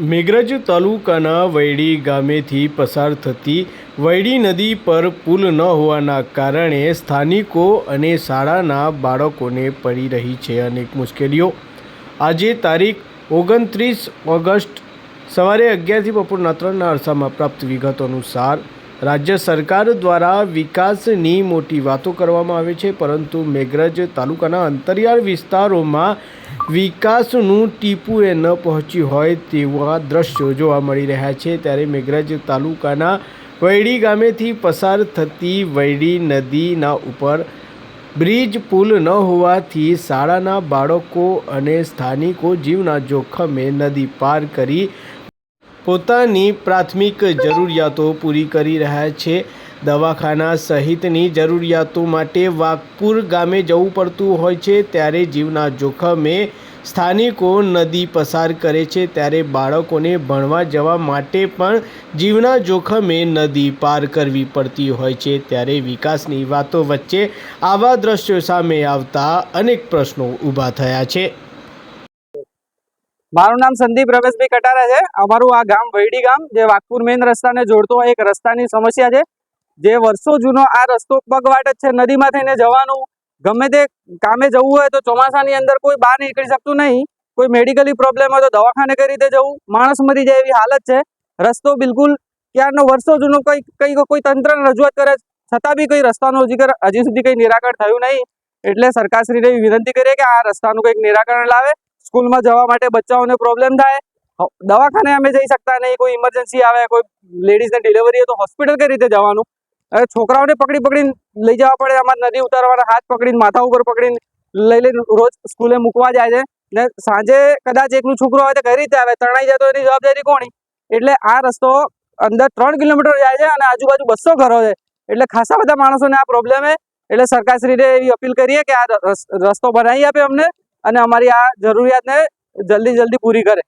મેઘરજ તાલુકાના વૈડી ગામેથી પસાર થતી વૈડી નદી પર પુલ ન હોવાના કારણે સ્થાનિકો અને શાળાના બાળકોને પડી રહી છે અનેક મુશ્કેલીઓ। આજે તારીખ 29 ઓગસ્ટ સવારે 11થી બપોરના 3ના અરસામાં પ્રાપ્ત વિગતો અનુસાર રાજ્ય સરકાર દ્વારા વિકાસની મોટી વાતો કરવામાં આવે છે, પરંતુ મેઘરજ તાલુકાના અંતરિયાળ વિસ્તારોમાં વિકાસનું ટીપું ન પહોંચ્યું હોય તેવા દ્રશ્યો જોવા મળી રહ્યા છે। ત્યારે મેઘરજ તાલુકાના વૈડી ગામેથી પસાર થતી વૈડી નદીના ઉપર બ્રિજ પુલ ન હોવાથી શાળાના બાળકો અને સ્થાનિકો જીવના જોખમે નદી પાર કરી પોતાની પ્રાથમિક જરૂરિયાતો પૂરી કરી રહ્યા છે। દવાખાના સહિતની જરૂરિયાતો માટે વાઘપુર ગામે જવું પડતું હોય છે, ત્યારે જીવના જોખમે સ્થાનિકો નદી પસાર કરે છે, ત્યારે બાળકોને ભણવા જવા માટે પણ જીવના જોખમે નદી પાર કરવી પડતી હોય છે। ત્યારે વિકાસની વાતો વચ્ચે આવા દ્રશ્યો સામે આવતા અનેક પ્રશ્નો ઊભા થયા છે। મારું નામ સંદીપ રમેશભાઈ કટારા છે। અમારું આ ગામ વૈડી ગામ જે વાઘપુર મેઇન રસ્તાને જોડતો એક રસ્તાની સમસ્યા છે, જે વર્ષો જૂનો આ રસ્તો પગવાટ જ છે। નદીમાં થઈને જવાનું, ગમે તે કામે જવું હોય તો ચોમાસાની અંદર કોઈ બહાર નીકળી શકતું નહીં। કોઈ મેડિકલી પ્રોબ્લેમ હોય તો દવાખાને કઈ રીતે જવું, માણસ મરી જાય એવી હાલત છે। રસ્તો બિલકુલ ક્યારનો વર્ષો જૂનો કોઈ તંત્રને રજૂઆત કરે છતાં બી કોઈ રસ્તાનું હજી સુધી કંઈ નિરાકરણ થયું નહીં। એટલે સરકારશ્રીને વિનંતી કરીએ કે આ રસ્તાનું કંઈક નિરાકરણ લાવે। સ્કૂલમાં જવા માટે બચ્ચાઓને પ્રોબ્લેમ થાય, દવાખાને અમે જઈ શકતા નહીં, કોઈ ઇમરજન્સી આવે, કોઈ લેડીઝને ડિલિવરી હોય તો હોસ્પિટલ કઈ રીતે જવાનું? હવે છોકરાઓને પકડીને લઈ જવા પડે, અમારે નદી ઉતારવાના, હાથ પકડીને માથા ઉપર પકડીને લઈને રોજ સ્કૂલે મૂકવા જાય છે, ને સાંજે કદાચ એકનું છોકરો હોય તો કઈ રીતે આવે? તણાઈ જાય તો એની જવાબદારી કોની? એટલે આ રસ્તો અંદર 3 કિલોમીટર જાય છે અને આજુબાજુ 200 ઘરો છે, એટલે ખાસા બધા માણસોને આ પ્રોબ્લેમ છે। એટલે સરકારશ્રીને એવી અપીલ કરીએ કે આ રસ્તો બનાવી આપે અમને અને અમારી આ જરૂરિયાતને જલ્દી પૂરી કરે।